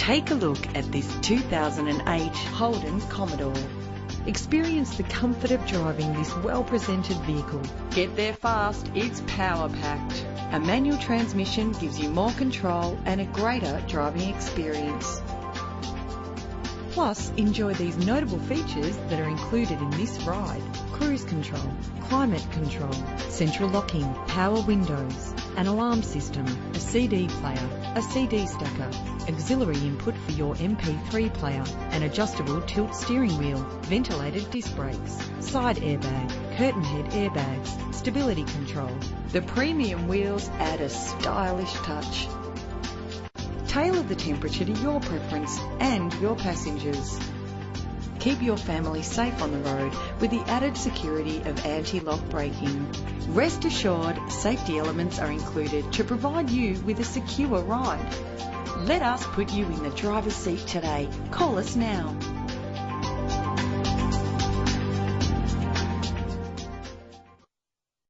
Take a look at this 2008 Holden Commodore. Experience the comfort of driving this well-presented vehicle. Get there fast, it's power-packed. A manual transmission gives you more control and a greater driving experience. Plus, enjoy these notable features that are included in this ride: cruise control, climate control, central locking, power windows, an alarm system, a CD player, a CD stacker, auxiliary input for your MP3 player, an adjustable tilt steering wheel, ventilated disc brakes, side airbag, curtain head airbags, stability control. The premium wheels add a stylish touch. Tailor the temperature to your preference and your passengers. Keep your family safe on the road with the added security of anti-lock braking. Rest assured, safety elements are included to provide you with a secure ride. Let us put you in the driver's seat today. Call us now.